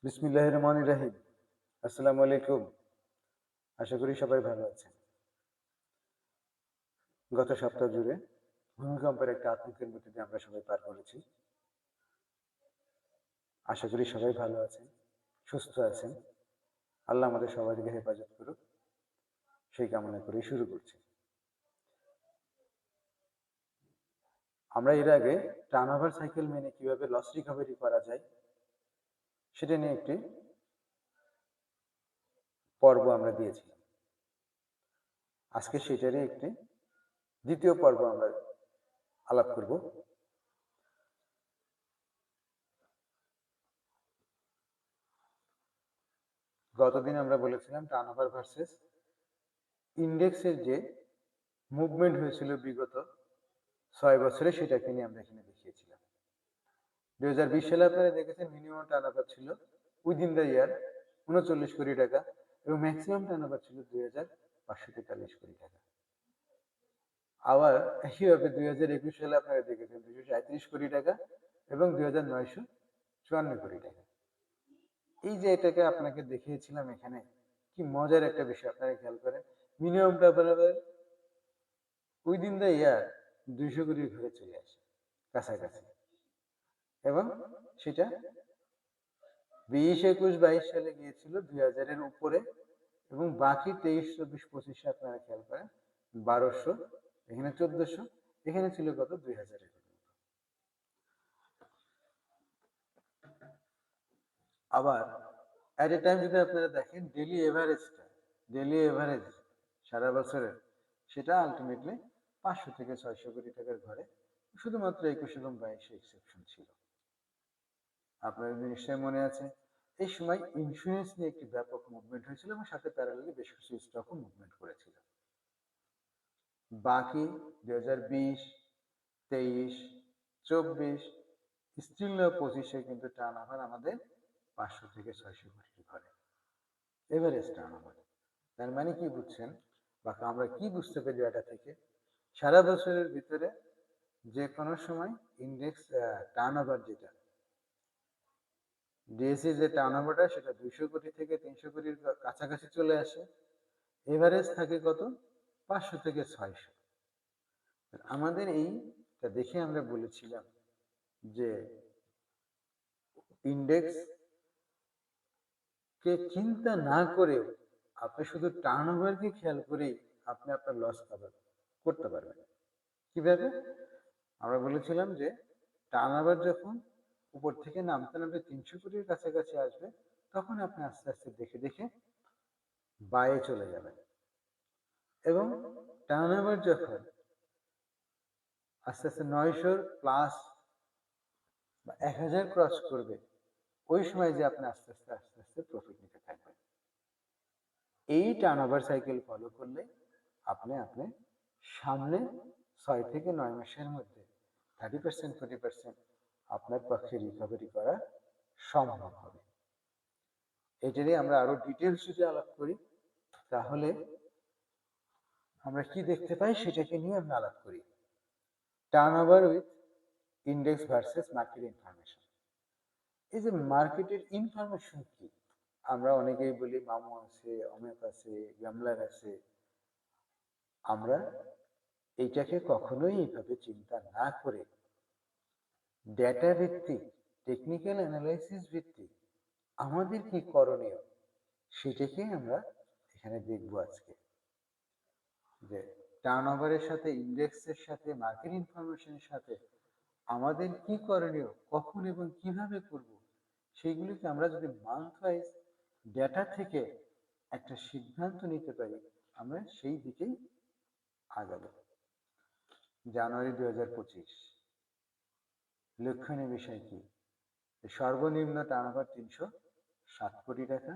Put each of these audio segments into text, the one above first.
বিসমিল্লাহির রহমানির রহিম। আসসালামু আলাইকুম। আশা করি সবাই ভালো আছেন। গত সপ্তাহ জুড়ে ভূমিকম্পের একটা আতঙ্কের মধ্যে দিয়ে আমরা সবাই পার করেছি। আশা করি সবাই ভালো আছেন, সুস্থ আছেন। আল্লাহ আমাদের সবাইকে হেফাজত করুক, সেই কামনা করেই শুরু করছি। আমরা এর আগে টার্নওভার সাইকেল মেনে কিভাবে লস রিকভারি করা যায় সেটা নিয়ে একটি পর্ব আমরা দিয়েছিলাম। আজকে সেটারই একটি দ্বিতীয় পর্ব আমরা আলাপ করব। গতদিন আমরা বলেছিলাম টার্নওভার ভার্সেস ইন্ডেক্সের যে মুভমেন্ট হয়েছিল বিগত 6 বছরে, সেটাকে নিয়ে আমরা এখানে দেখিয়েছিলাম। 2020 সালে আপনারা দেখেছেন মিনিমাম টার্নওভার ছিল উইদিন দ্য ইয়ার 39 কোটি টাকা এবং ম্যাক্সিমাম টার্নওভার ছিল 2,543 কোটি টাকা। আবার একইভাবে 2021 সালে আপনারা দেখেছেন 237 কোটি টাকা এবং 2,954 কোটি টাকা। এই যে এটাকে আপনাকে দেখিয়েছিলাম, এখানে কি মজার একটা বিষয় আপনারা খেয়াল করেন, minimum turnover within the year 200 কোটির ঘরে চলে আসে কাছাকাছি, এবং সেটা 20, 21, 22 সালে গিয়েছিল 2000-এর উপরে, এবং বাকি 23, 24, 25-এ আপনারা খেয়াল করেন 1200, এখানে 1400, এখানে ছিল কত 2000-এর। আবার এট এ টাইম যদি আপনারা দেখেন ডেলি এভারেজ সারা বছরের, সেটা আলটিমেটলি 500 থেকে 600 কোটি টাকার ঘরে, শুধুমাত্র 21 এবং 22-এ এক্সেপশন ছিল। আপনাদের নিশ্চয়ই মনে আছে এই সময় ইন্স্যুরেন্স নিয়ে একটি ব্যাপক মুভমেন্ট হয়েছিল এবং সাথে প্যারালালি বেশ কিছু স্টকও মুভমেন্ট করেছিল। বাকি 2020, 23, 24, স্টিল নাও 25-এ কিন্তু টার্নওভার আমাদের 500 থেকে 600 কোটির ঘরে এভারেজ টার্নওভার। তার মানে কি বুঝছেন, বা আমরা কি বুঝতে পারি এটা থেকে, সারা বছরের ভিতরে যে কোনো সময় ইন্ডেক্স টার্নওভার যেটা ডিএসসি যে টার্নওভারটা সেটা 200 কোটি থেকে 300 কোটির কাছাকাছি চলে আসে। এভারেজ থাকে কত 500 থেকে 600। আমাদের এইটা দেখে আমরা বলেছিলাম যে ইন্ডেক্স কে চিন্তা না করেও আপনি শুধু টার্নওভারকে খেয়াল করেই আপনি আপনার লস কভার করতে পারবেন। কিভাবে? আমরা বলেছিলাম যে টার্নওভার যখন উপর থেকে নামতে নামতে 300 কোটির কাছাকাছি আসবে, তখন আপনি আস্তে আস্তে দেখে দেখে বায়ে চলে যাবেন, এবং টার্নওভার যখন আস্তে আস্তে 900 প্লাস বা 1000 ক্রস করবে, ওই সময় যে আপনি আস্তে আস্তে আস্তে আস্তে প্রফিট নিতে থাকবেন। এই টার্নওভার সাইকেল ফলো করলে আপনি সামনে 6 থেকে 9 মাসের মধ্যে 30%, 40% আপনার পক্ষে রিকভারি করা সম্ভব হবে। এটা নিয়ে আমরা আরো ডিটেলস যদি আলাপ করি, তাহলে আমরা কি দেখতে পাই সেটাকে নিয়ে আমরা আলাপ করি। Turnover with index versus market information. এই যে মার্কেটের ইনফরমেশন কি, আমরা অনেকেই বলি মামু আছে, অমিত আছে, গ্যামলার আছে। আমরা এইটাকে কখনোই এইভাবে চিন্তা না করে ডেটা ভিত্তিক, টেকনিক্যাল অ্যানালাইসিস ভিত্তিক আমাদের কি করণীয় সেটাকে আমরা এখানে দেখব আজকে। যে টার্নওভারের সাথে, ইন্ডেক্সের সাথে, মার্কেট ইনফরমেশনের সাথে আমাদের কি করণীয়, কখন এবং কিভাবে করব, সেইগুলিকে আমরা যদি মান্থ ওয়াইজ ডেটা থেকে একটা সিদ্ধান্ত নিতে পারি, আমরা সেই দিকেই আগাবো। জানুয়ারি 2025, লক্ষণীয় বিষয় কি, সর্বনিম্ন টার্নওভার 307 কোটি টাকা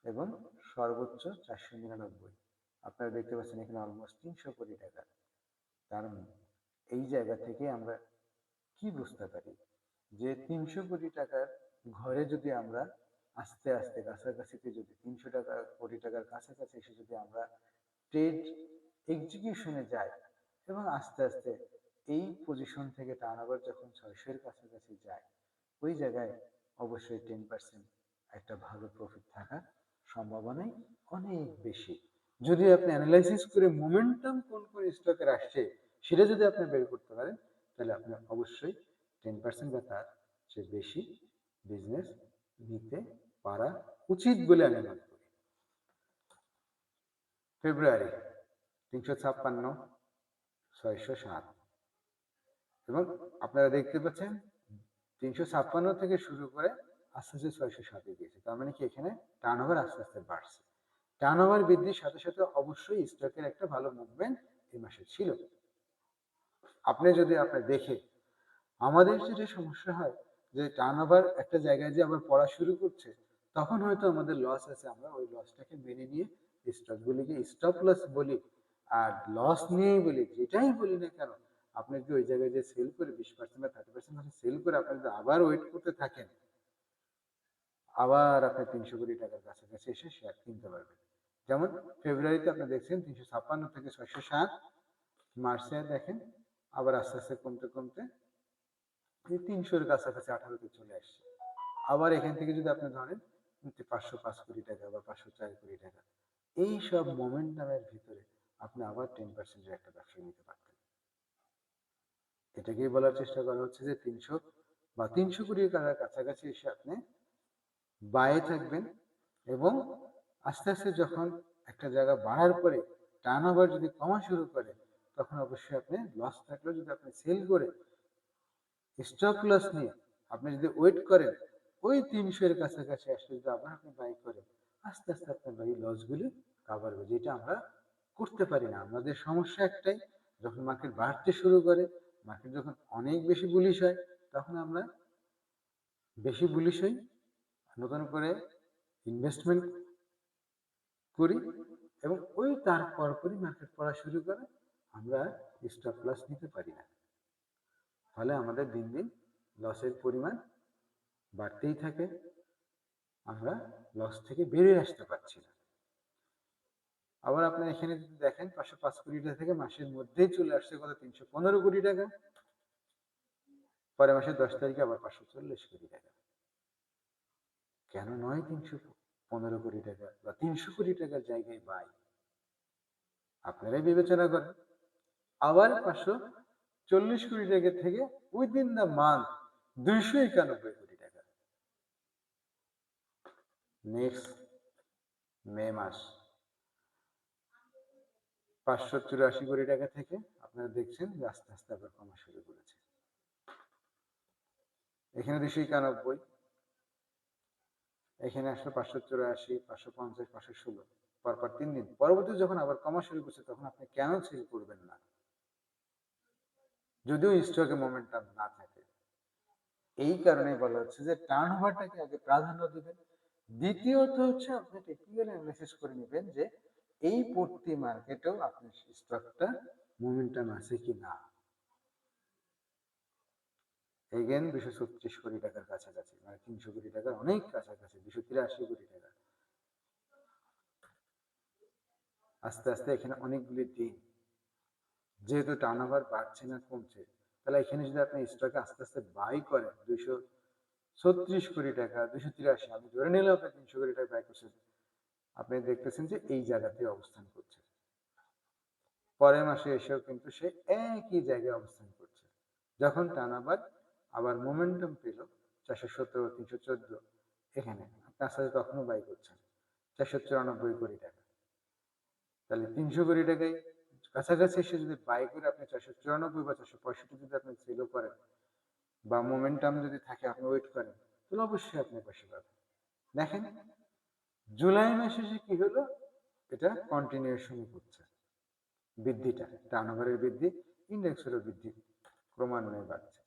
এবং সর্বোচ্চ 499। আপনারা দেখতে পাচ্ছেন এখানে অলমোস্ট 300 কোটি টাকা। তার এই জায়গা থেকে আমরা কি বুঝতে পারি যে 300 কোটি টাকার ঘরে যদি আমরা আস্তে আস্তে কাছাকাছিতে, যদি 300 কোটি টাকার কাছাকাছি এসে যদি আমরা ট্রেড এক্সিকিউশনে যাই এবং আস্তে আস্তে এই পজিশন থেকে টার্নওভার যখন 600-এর কাছাকাছি যায়, ওই জায়গায় অবশ্যই 10% একটা ভালো প্রফিট থাকার সম্ভাবনাই অনেক বেশি। যদি আপনি অ্যানালাইসিস করে মোমেন্টাম কোন কোন স্টকের আসছে সেটা যদি আপনি বের করতে পারেন, তাহলে আপনি অবশ্যই 10% বা তার চেয়ে বেশি বিজনেস নিতে পারা উচিত বলে আমি মনে করি। ফেব্রুয়ারি 356, 607, এবং আপনারা দেখতে পাচ্ছেন 356 থেকে শুরু করে আস্তে আস্তে 607-এ গিয়েছে। তার মানে কি এখানে টার্নওভার আস্তে আস্তে বাড়ছে। টার্নওভার বৃদ্ধির সাথে সাথে অবশ্যই স্টকের একটা ভালো মুভমেন্ট এই মাসে ছিল। আপনি যদি আপনি দেখে, আমাদের যেটা সমস্যা হয় যে টার্নওভার একটা জায়গায় যে আবার পড়া শুরু করছে, তখন হয়তো আমাদের লস আছে, আমরা ওই লসটাকে মেনে নিয়ে স্টকগুলিকে স্টপ লস বলি আর লস নিয়েই বলি, যেটাই বলি না কেন, আপনি যদি ওই জায়গায় যে সেল করে 20% বা 30% সেল করে আপনি যদি আবার ওয়েট করতে থাকেন, আবার আপনি 300 কোটি টাকার কাছাকাছি এসে শেয়ার কিনতে পারবেন। যেমন ফেব্রুয়ারিতে আপনি দেখছেন 356 থেকে 607, মার্চে দেখেন আবার আস্তে আস্তে কমতে কমতে 300-এর কাছাকাছি 18-তে চলে আসছে। আবার এখান থেকে যদি আপনি ধরেন 505 কোটি টাকা বা 504 কোটি টাকা, এই সব মোমেন্টামের ভিতরে আপনি আবার 10%-এর একটা ব্যবসা নিতে পারতেন। এটাকেই বলার চেষ্টা করা হচ্ছে যে 300 বা 300 কোটি টাকার কাছাকাছি এসে আপনি বায়ে থাকবেন, এবং আস্তে আস্তে যখন একটা জায়গা বাড়ার পরে টার্নওভার যদি কমা শুরু করে, তখন অবশ্যই আপনি লস থাকলেও যদি আপনি সেল করে স্টপ লস নিয়ে আপনি যদি ওয়েট করেন, ওই 300-এর কাছাকাছি আসলে যদি আবার আপনি বাই করেন, আস্তে আস্তে আপনার এই লসগুলি কাভার হবে, যেটা আমরা করতে পারি না। আমাদের সমস্যা একটাই, যখন মার্কেট বাড়তে শুরু করে, মার্কেট যখন অনেক বেশি বুলিশ হয়, তখন আমরা বেশি বুলিশ হই, নতুন করে ইনভেস্টমেন্ট করি, এবং ওই তার পরপরই মার্কেট পড়া শুরু করে, আমরা স্টপ লস নিতে পারি না। ফলে আমাদের দিন দিন লসের পরিমাণ বাড়তেই থাকে, আমরা লস থেকে বেরিয়ে আসতে পারছি না। আবার আপনি এখানে যদি দেখেন 505 কোটি টাকা থেকে মাসের মধ্যেই চলে আসছে কত, 315 কোটি টাকা, পরে মাসের 10 তারিখে আবার 540 কোটি টাকা। কেন নয় 315 কোটি টাকা বা 300 কোটি টাকার জায়গায় বাই? আপনারাই বিবেচনা করেন। আবার 540 কোটি টাকা থেকে উইদিন দ্য মান্থ 291 কোটি টাকা। নেক্সট মে মাস 584 কোটি টাকা থেকে আপনারা দেখছেন যে আস্তে আস্তে আবার কমা শুরু করেছে। এখানে 291, এখানে আসলে 584, 550, 516, পরপর 3 দিন পরবর্তী যখন আবার কমা শুরু করছে, তখন আপনি কেন সেল করবেন না, যদিও স্টকে মোমেন্টাম না থাকে? এই কারণে বলা হচ্ছে যে টার্নওভারটাকে আগে প্রাধান্য দিবেন। দ্বিতীয়ত হচ্ছে আপনি টেকনিক্যাল অ্যানালাইসিস করে নেবেন যে এই পড়তি মার্কেটেও আপনার স্টকটা মোমেন্টাম আছে কি না। এগেন 236 কোটি টাকার কাছাকাছি, মানে 300 কোটি টাকার অনেক কাছাকাছি, 283 কোটি টাকা। আস্তে আস্তে এখানে অনেকগুলি দিন, যেহেতু টার্নওভার বাড়ছে না কমছে, তাহলে এখানে যদি আপনি স্টকে আস্তে আস্তে বাই করেন 236 কোটি টাকা, 283, আমি ধরে নিলাম আপনি 300 কোটি টাকা বাই করছেন, আপনি দেখতেছেন যে এই জায়গাতে অবস্থান করছে, পরের মাসে এসেও কিন্তু সে একই জায়গায় অবস্থান করছে। যখন টার্নওভার আবার মোমেন্টাম পেল 417, 314, এখানে আপনার সাথে তখনও বাই করছেন 494 কোটি টাকা। তাহলে 300 কোটি টাকায় কাছাকাছি এসে যদি বাই করে আপনি 494 বা 465 যদি আপনি সেলও করেন, বা মোমেন্টাম যদি থাকে আপনি ওয়েট করেন, তাহলে অবশ্যই আপনি পয়সা পাবেন। দেখেন জুলাই মাসে কি হলো, এটা কন্টিনিউশন করছে বৃদ্ধিটা, টার্নওভারের বৃদ্ধি, ইন্ডেক্সেরও বৃদ্ধি ক্রমান্বয়ে বাড়ছে।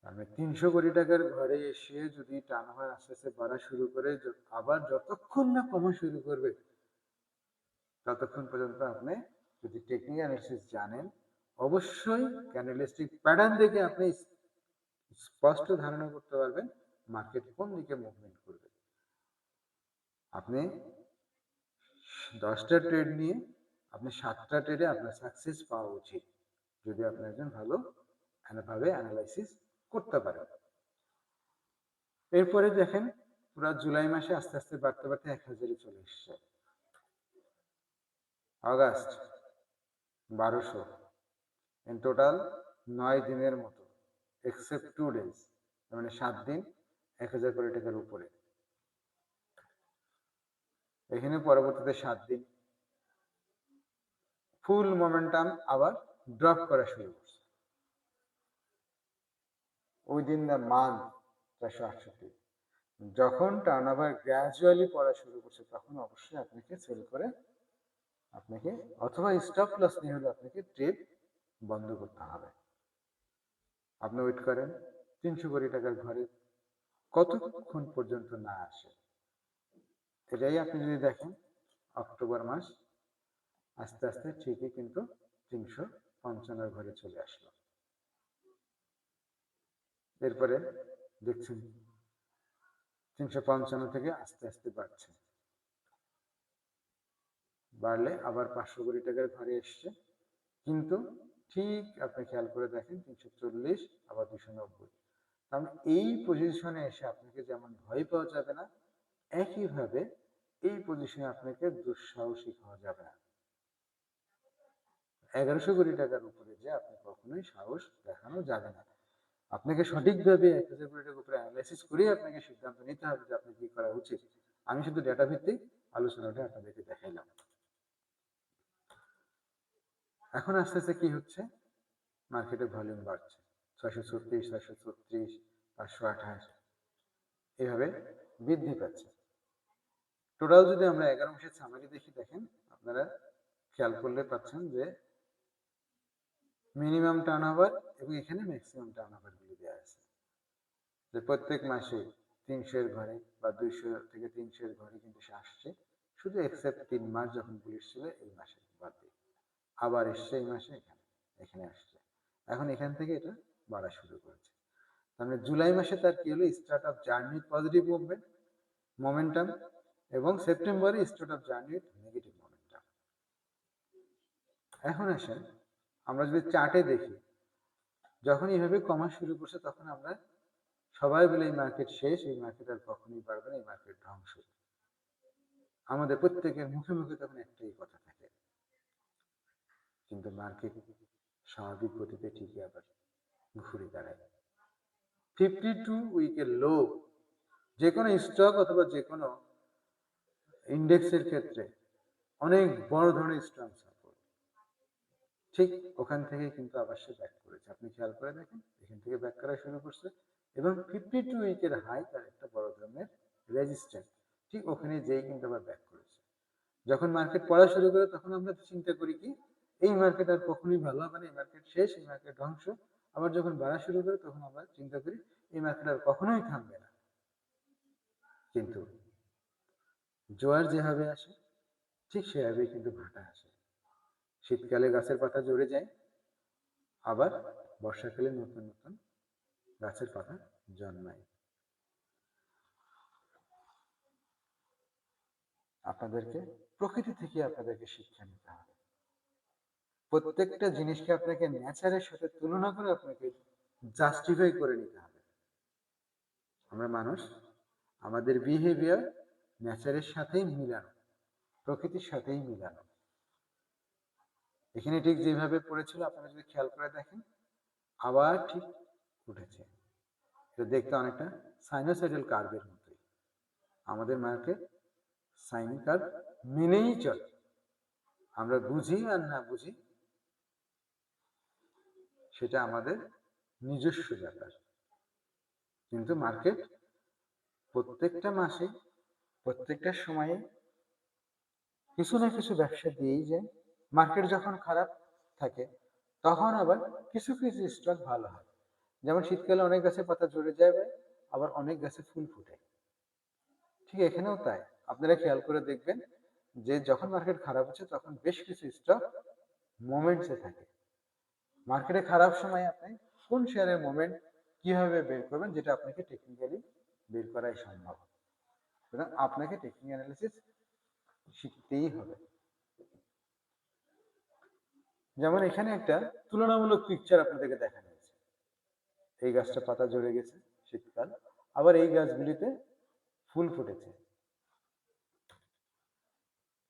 আমি 300 কোটি টাকার ঘরে এসে যদি টার্নওভার আস্তে আস্তে বাড়া শুরু করে, আবার যতক্ষণ না কমা শুরু করবে, ততক্ষণ পর্যন্ত আপনি যদি টেকনিক্যাল অ্যানালিসিস জানেন, অবশ্যই ক্যান্ডেলস্টিক প্যাটার্ন দেখে আপনি স্পষ্ট ধারণা করতে পারবেন মার্কেট কোন দিকে মুভমেন্ট করবে। আপনি 10টা ট্রেড নিয়ে আপনি 7টা ট্রেডে আপনার সাকসেস পাওয়া উচিত, যদি আপনি একজন ভাবে অ্যানালাইসিস করতে পারেন। এরপরে দেখেন পুরো জুলাই মাসে আস্তে আস্তে বাড়তে বাড়তে 1000-এ চলে এসছে। আগস্ট 1200, ইন টোটাল 9 দিনের মতো, এক্সেপ্ট 2 ডেজ, মানে 7 দিন 1000 কোটি টাকার উপরে। এখানে পরবর্তীতে 7 দিন ফুল মোমেন্টাম আবার ড্রপ করা শুরু করছে। Within the month 468। যখন টার্নওভার গ্র্যাজুয়ালি পড়া শুরু করছে তখন অবশ্যই আপনাকে সেল করে আপনাকে অথবা স্টপ লস নিয়ে হলে আপনাকে ট্রেড বন্ধ করতে হবে। আপনি ওয়েট করেন 300 কোটি টাকার ঘরে কতক্ষণ পর্যন্ত না আসে। এটাই আপনি যদি দেখেন অক্টোবর মাস আস্তে আস্তে ঠিকই কিন্তু 355 ঘরে চলে আসলো। এরপরে দেখছেন 355 থেকে আস্তে আস্তে বাড়ছে, বাড়লে আবার 500 কোটি টাকার ঘরে এসছে, কিন্তু ঠিক আপনি খেয়াল করে দেখেন 340 আবার 290। কারণ এই পজিশনে এসে আপনাকে যেমন ভয় পাওয়া যাবে না, একইভাবে এই পজিশনে আপনাকে দুঃসাহসিক হওয়া যাবে না। 1100 কোটি টাকার উপরে যে আপনি কখনোই সাহস দেখানো যাবে না। আপনাকে সঠিকভাবে 1000 কোটি টাকার উপরে অ্যানালাইসিস করে আপনাকে সিদ্ধান্ত নিতে হবে যে আপনি কি করা উচিত। আমি শুধু ডেটা ভিত্তিক আলোচনাটা আপনাদেরকে দেখাইলাম। এখন আস্তে আস্তে কি হচ্ছে, মার্কেটে ভলিউম বাড়ছে, 636, 636, 528 এভাবে বৃদ্ধি পাচ্ছে। টোটাল যদি আমরা 11 মাসের সামারি দেখি, দেখেন আপনারা খেয়াল করলে পাচ্ছেন যে মিনিমাম টার্নওভার এবং এখানে ম্যাক্সিমাম টার্নওভার গুলি দেওয়া আছে, যে প্রত্যেক মাসে 300 এর ঘরে বা 200 থেকে 300 এর ঘরে কিন্তু সে আসছে, শুধু এক্সেপ্ট 3 মাস যখন বুলিশ ছিল এই মাসে বাদ দিয়ে আবার এসছে এই মাসে এখানে আসছে। এখন এখান থেকে এটা বাড়া শুরু করেছে। তাহলে জুলাই মাসে তার কি হলো, start of journey positive movement momentum, এবং সেপ্টেম্বরে start of journey negative momentum. এখন আসেন আমরা যদি চার্টে দেখি, যখন এইভাবে কমা শুরু করছে তখন আমরা সবাই বলে এই মার্কেট শেষ, এই মার্কেট আর কখনোই পারবে না, এই মার্কেট ধ্বংস। আমাদের প্রত্যেকের মুখে মুখে তখন একটাই কথা থাকে, কিন্তু মার্কেট স্বাভাবিক গতিতে ঠিকই আবার ঘুরে দাঁড়ায়। 52 উইকের লো যে কোনো স্টক অথবা যে কোনো ইন্ডেক্সের ক্ষেত্রে অনেক বড় ধরনের স্ট্রং সাপোর্ট, ঠিক ওখান থেকে কিন্তু আবার সে ব্যাক করেছে। আপনি খেয়াল করে দেখেন, এখান থেকে ব্যাক করা শুরু করছে এবং 52 উইকের হাই তার একটা বড় ধরনের রেজিস্ট্যান্স, ঠিক ওখানে যেই কিন্তু আবার ব্যাক করেছে। যখন মার্কেট পড়া শুরু করে তখন আমরা চিন্তা করি কি এই মার্কেট আর কখনোই ভালো হবে না, এই মার্কেট শেষ, এই মার্কেট ধ্বংস। আবার যখন বাড়া শুরু করে তখন আমরা চিন্তা করি এই মার্কেট আর কখনোই থামবে না। কিন্তু জোয়ার যেভাবে আসে ঠিক সেভাবেই কিন্তু ভাটা আসে। শীতকালে গাছের পাতা ঝরে যায়, আবার বর্ষাকালে নতুন নতুন গাছের পাতা জন্মায়। আপনাদেরকে প্রকৃতি থেকে আপনাদেরকে শিক্ষা নিতে হবে। প্রত্যেকটা জিনিসকে আপনাকে নেচারের সাথে তুলনা করে আপনাকে জাস্টিফাই করে নিতে হবে। আমরা মানুষ, আমাদের বিহেভিয়ার নেচারের সাথেই মিলানো, প্রকৃতির সাথেই মিলানো। এখানে ঠিক যেভাবে পড়েছিল আপনারা যদি খেয়াল করে দেখেন আবার ঠিক উঠেছে। এটা দেখতে অনেকটা সাইনোসয়েডাল কার্ভের মতোই। আমাদের মার্কেট সাইন কার্ভ মেনেই চলে, আমরা বুঝি আর না বুঝি সেটা আমাদের নিজস্ব ব্যাপার। কিন্তু মার্কেট প্রত্যেকটা মাসে প্রত্যেকটা সময়ে কিছু না কিছু ব্যবসা দিয়েই যায়। মার্কেট যখন খারাপ থাকে তখন আবার কিছু কিছু স্টক ভালো হয়। যেমন শীতকালে অনেক গাছে পাতা ঝরে যাবে, আবার অনেক গাছে ফুল ফুটে, ঠিক এখানেও তাই। আপনারা খেয়াল করে দেখবেন যে যখন মার্কেট খারাপ হচ্ছে তখন বেশ কিছু স্টক মোমেন্টসে থাকে। মার্কেটে খারাপ সময় আপনি কোন শেয়ারের মোমেন্ট কিভাবে বের করবেন, যেটা আপনাকে টেকনিক্যালি বের করাই সম্ভব। সুতরাং আপনাকে টেকনিক্যাল অ্যানালিসিস শিখতেই হবে। যেমন এখানে একটা তুলনামূলক পিকচার আপনাদেরকে দেখানো হয়েছে। এই গাছটা পাতা ঝরে গেছে শীতকাল, আবার এই গাছগুলিতে ফুল ফুটেছে।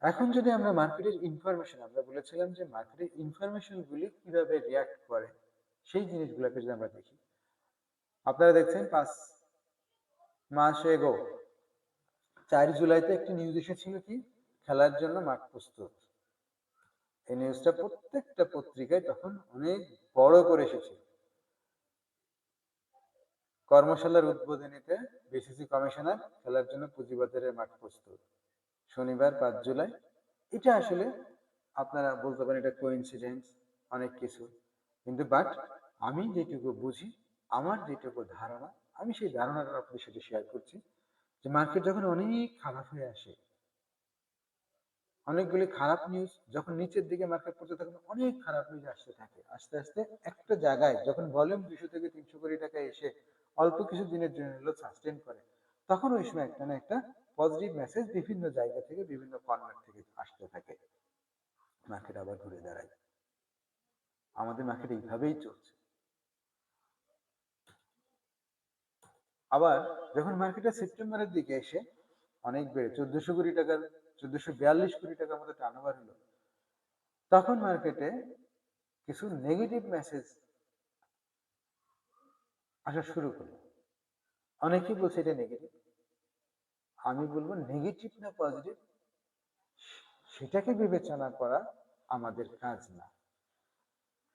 এখন যদি আমরা মার্কেটের ইনফরমেশন, আমরা বলেছিলাম যে মার্কেটের ইনফরমেশন গুলি কিভাবে রিয়াক্ট করে, সেই জিনিসগুলোকে যদি আমরা দেখি, আপনারা দেখছেন 5 মাস এগো 4 জুলাইতে একটি নিউজ এসেছিল কি, খেলার জন্য মাঠ প্রস্তুত। এই নিউজটা প্রত্যেকটা পত্রিকায় তখন অনেক বড় করে এসেছিল। কর্মশালার উদ্বোধনীতে বিসিসি কমিশনার, খেলার জন্য পুঁজিবাজারের মাঠ প্রস্তুত, শনিবার 5 জুলাই। এটা আসলে আপনারা বলতে পারেন এটা কোইন্সিডেন্স, অনেক কিছু, কিন্তু বাট আমি যেটুকু বুঝি, আমার যেটুকু ধারণা, আমি সেই ধারণাটা আপনাদের সাথে শেয়ার করছি যে মার্কেট যখন অনেক খারাপ হয়ে আসে, অনেকগুলি খারাপ নিউজ যখন নিচের দিকে মার্কেট পড়তে থাকে, অনেক খারাপ নিউজ আসতে থাকে, আস্তে আস্তে একটা জায়গায় যখন ভলিউম 200 থেকে 300 কোটি টাকা এসে অল্প কিছু দিনের জন্য হলো সাস্টেন করে, তখন ওই সময় একটা না একটা পজিটিভ মেসেজ বিভিন্ন জায়গা থেকে, বিভিন্ন কর্নার থেকে আসতে থাকে, মার্কেট আবার ঘুরে দাঁড়ায়। আমাদের মার্কেট এইভাবেই চলছে। আবার যখন মার্কেটে সেপ্টেম্বরের দিকে এসে অনেক বেড়ে 1400 কোটি টাকার, 1442 কোটি টাকার মতো টার্নওভার হলো, তখন মার্কেটে কিছু নেগেটিভ মেসেজ আসা শুরু করলো। অনেকেই বলছে এটা নেগেটিভ, আমি বলবো নেগেটিভ না পজিটিভ সেটাকে বিবেচনা করা আমাদের কাজ না।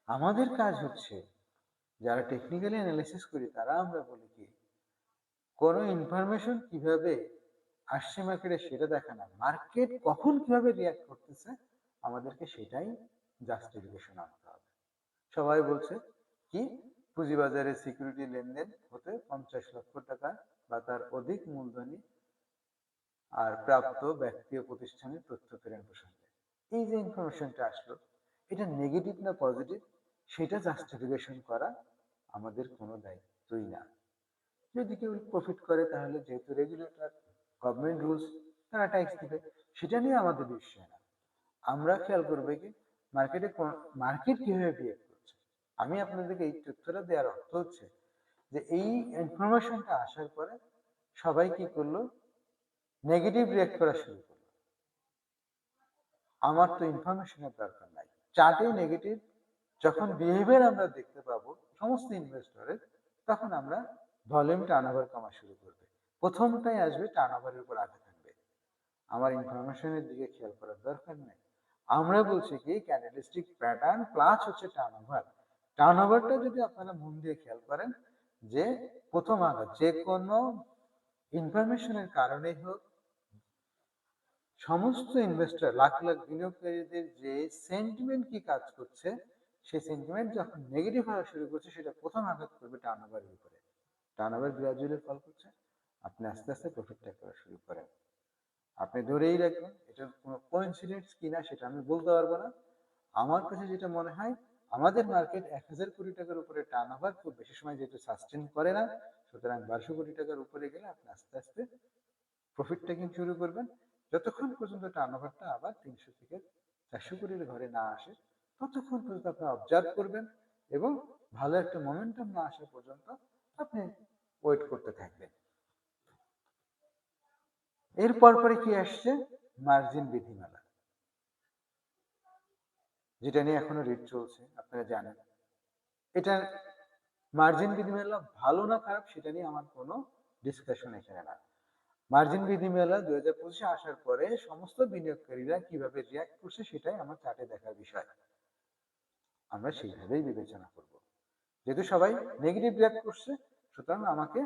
আমাদের কাজ হচ্ছে, যারা টেকনিক্যালি অ্যানালিসিস করি তারা আমরা বলি কি, কোনো ইনফরমেশন কিভাবে আসছে মার্কেটে সেটা দেখা না, মার্কেট কখন কিভাবে রিয়াক্ট করতেছে আমাদেরকে সেটাই জাস্টিফিকেশন আনতে হবে। সবাই বলছে কি, পুঁজিবাজারে সিকিউরিটি লেনদেন হতে 50 লক্ষ টাকা বা তার অধিক মূলধনী আর প্রাপ্ত ব্যক্তি ও প্রতিষ্ঠানের তথ্য প্রেরণ প্রসঙ্গে। এই যে ইনফরমেশনটা আসলো, এটা নেগেটিভ না পজিটিভ সেটা জাস্টিফিকেশন করা আমাদের কোনো দায়িত্বই না। যদি কেউ প্রফিট করে তাহলে যেহেতু রেগুলেটর, গভর্নমেন্ট রুলস, তারা ট্যাক্স দিবে, সেটা নিয়ে আমাদের বিষয় না। আমরা খেয়াল করবে কি মার্কেটে মার্কেট কিভাবে বিহেভ করছে। আমি আপনাদেরকে এই তথ্যটা দেওয়ার অর্থ হচ্ছে যে এই ইনফরমেশনটা আসার পরে সবাই কি করলো, নেগেটিভ রিয়াক্ট করা শুরু করলো। আমার তো ইনফরমেশনের দরকার নাই, চার্টে নেগেটিভ যখন বিহেভিয়ার আমরা দেখতে পাবো সমস্ত ইনভেস্টরের, তখন আমরা ভলিউম টার্নওভার কমা শুরু করবে। প্রথমটাই আসবে টার্নওভারের উপর আঘাত থাকবে, আমার ইনফরমেশনের দিকে খেয়াল করার দরকার নেই। আমরা বলছি কি ক্যান্ডেলস্টিক প্যাটার্ন প্লাস হচ্ছে টার্নওভার। টার্নওভারটা যদি আপনারা মন দিয়ে খেয়াল করেন, যে প্রথম আঘাত যে কোনো ইনফরমেশনের কারণেই হোক, সমস্ত ইনভেস্টর লাখ লাখ বিনিয়োগকারীদের যে সেন্টিমেন্ট কি কাজ করছে, সেই সেন্টিমেন্ট যখন নেগেটিভ হওয়া শুরু করছে, সেটা প্রথম আঘাত করবে টার্নওভারের উপরে। টার্নওভার গ্রাজুয়ালি ফল করছে, আপনি আস্তে আস্তে প্রফিটটা করা শুরু করেন। আপনি ধরেই রাখবেন এটা কোনো কোইন্সিডেন্স কিনা সেটা আমি বলতে পারবো না। আমার কাছে যেটা মনে হয়, আমাদের মার্কেট 1000 কোটি টাকার উপরে টার্নওভার খুব বেশি সময় যেহেতু সাস্টেন করে না, সুতরাং 1200 কোটি টাকার উপরে গেলে আপনি আস্তে আস্তে প্রফিট টেকিং শুরু করবেন। যতক্ষণ পর্যন্ত টার্নওভারটা আবার 300 থেকে 400 কোটির ঘরে না আসে, ততক্ষণ পর্যন্ত আপনি অবজার্ভ করবেন এবং ভালো একটা মোমেন্টাম না আসা পর্যন্ত আপনি ওয়েট করতে থাকবেন। এরপর পরে কি আসছে, মার্জিন বিধিমালা, যেটা নিয়ে এখনো রিট চলছে, আপনারা জানেন। এটা মার্জিন বিধিমালা ভালো না খারাপ সেটা নিয়ে আমার কোনো ডিসকাশন এখানে না। মার্জিন বিধিমালা 2025-এ আসার পরে সমস্ত বিনিয়োগকারীরা কিভাবে রিয়াক্ট করছে সেটাই আমার চার্টে দেখার বিষয়। আমরা সেইভাবেই বিবেচনা করব। যেহেতু সবাই নেগেটিভ রিয়াক্ট করছে, সুতরাং আমাকে,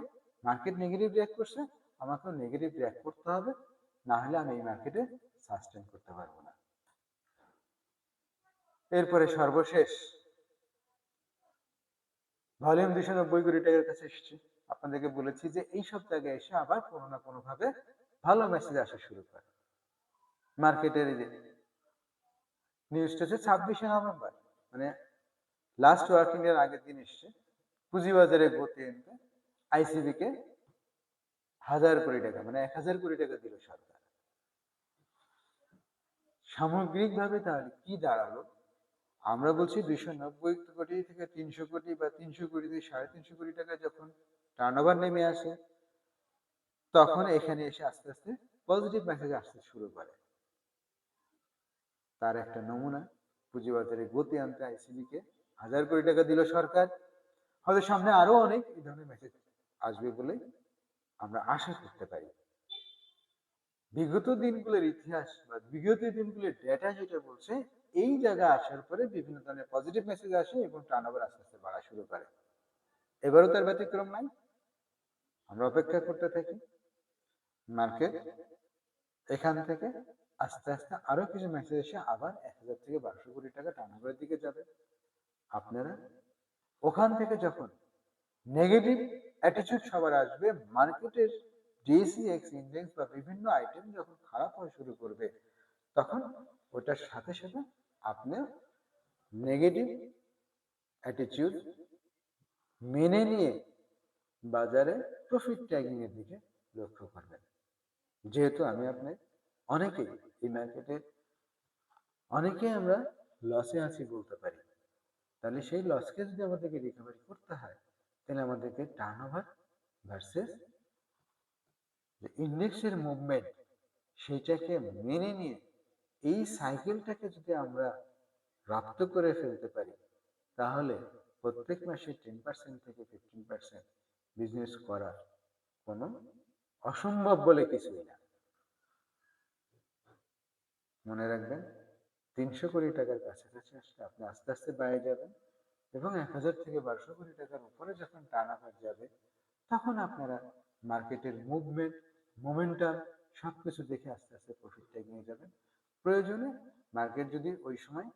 মার্কেট নেগেটিভ রিয়াক্ট করছে, আমাকেও নেগেটিভ রিয়াক্ট করতে হবে, না হলে আমি এই মার্কেটে সাস্টেন করতে পারবো না। এরপরে সর্বশেষ ভলিউম 290 কোটি টাকার কাছে এসেছে। আপনাদেরকে বলেছি যে এই সব জায়গায় এসে আবার কোনো না কোনো ভাবে ভালো মেসেজ আসা শুরু করে। মার্কেটের এই যে নিউজটা হচ্ছে 26শে নভেম্বর, মানে লাস্ট ওয়ার্কিং এর আগের দিন এসছে, পুঁজিবাজারে গতি এনতে আইসিবি কে 1000 কোটি টাকা, মানে 1000 কোটি টাকা দিল সরকার। সামগ্রিকভাবে তাহলে কি দাঁড়ালো, আমরা বলছি 290 কোটি থেকে 300 কোটি বা 300 কোটি থেকে 350 কোটি টাকা যখন টার্নওভার নেমে আসে, তখন এখানে এসে আস্তে আস্তে পজিটিভ মেসেজ আসতে শুরু করে। তার একটা নমুনা, পুঁজিবাজারে গতি আনতে আইসিবি কে 1000 কোটি টাকা দিল সরকার। হয়তো সামনে আরো অনেক এই ধরনের মেসেজ আসবে বলে আমরা আশা করতে পারি। বিগত দিনগুলোর ইতিহাস বা বিগত দিনগুলোর ডেটা যেটা বলছে, এই জায়গা আসার পরে বিভিন্ন ধরনের পজিটিভ মেসেজ আসে এবং টার্নওভার আস্তে আস্তে বাড়া শুরু করে। এবারও তার ব্যতিক্রম নাই। আমরা অপেক্ষা করতে থাকি। মার্কেট এখান থেকে আস্তে আস্তে আরো কিছু মেসেজ এসে আবার 1000 থেকে 1200 কোটি টাকা টার্নওভারের দিকে যাবে। আপনারা ওখান থেকে যখন নেগেটিভ অ্যাটিটিউড সবার আসবে, মার্কেটের ডিএসইএক্স ইন্ডেক্স বা বিভিন্ন আইটেম যখন খারাপ হওয়া শুরু করবে, তখন ওটার সাথে সাথে আপনি নেগেটিভ অ্যাটিটিউড মেনে নিয়ে বাজারে প্রফিট ট্যাগিং এর দিকে লক্ষ্য করবেন। যেহেতু আমি আপনি অনেকেই এই মার্কেটে অনেকেই আমরা লসে আছি বলতে পারি, তাহলে সেই লসকে যদি আমাদেরকে রিকভারি করতে হয়, তাহলে আমাদেরকে টার্নওভার ভার্সেস ইন্ডেক্সের মুভমেন্ট সেইটাকে মেনে নিয়ে এই সাইকেলটাকে যদি আমরা রপ্ত করে ফেলতে পারি, তাহলে প্রত্যেক মাসে 10% থেকে 15% বিজনেস করা কোনো অসম্ভব বলে কিছুই না। মনে রাখবেন, 300 কোটি টাকার কাছাকাছি আসলে আপনি আস্তে আস্তে বাইরে যাবেন এবং 1000 থেকে 1200 কোটি টাকার উপরে যখন টার্নওভার যাবে, তখন আপনারা মার্কেটের মুভমেন্ট, মোমেন্টাম সবকিছু দেখে আস্তে আস্তে প্রফিটটা নিয়ে যাবেন। প্রয়োজনে মার্কেট যদি ওই সময়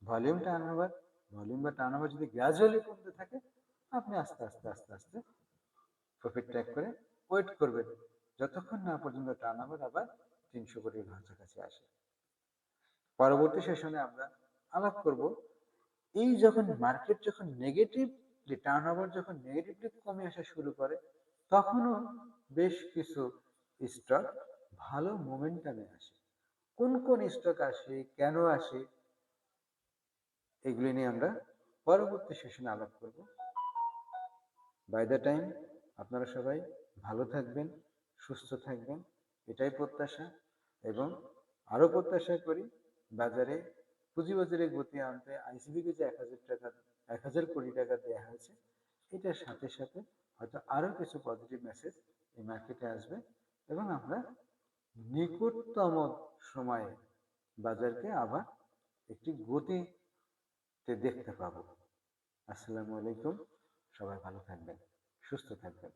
ভলিউম টার্নওভার ভলিউম বা টার্নওভার যদি গ্র্যাজুয়ালি কমতে থাকে, আপনি আস্তে আস্তে আস্তে আস্তে প্রফিট ট্র্যাক করে ওয়েট করবেন যতক্ষণ না পর্যন্ত টার্নওভার আবার 300 কোটির কাছাকাছি আসে। পরবর্তী সেশনে আমরা আলাপ করব, এই যখন মার্কেট যখন নেগেটিভ টার্নওভার যখন নেগেটিভলি কমে আসা শুরু করে, তখনও বেশ কিছু স্টক ভালো মোমেন্টামে আসে। কোন কোন স্টক আসে, কেন আসে, এগুলি নিয়ে আমরা পরবর্তী সেশনে আলাপ করব। বাই দ্য টাইম আপনারা সবাই ভালো থাকবেন, সুস্থ থাকবেন, এটাই প্রত্যাশা। এবং আরো প্রত্যাশা করি বাজারে পুঁজিবাজারে গতি আনতে আইসিবিকে যে 1000 কোটি টাকা দেওয়া হয়েছে, এটার সাথে সাথে হয়তো আরো কিছু পজিটিভ মেসেজ এই মার্কেটে আসবে এবং আমরা নিকটতম সময়ে বাজারকে আবার একটি গতিতে দেখতে পাবো। আসসালামু আলাইকুম, সবাই ভালো থাকবেন, সুস্থ থাকবেন।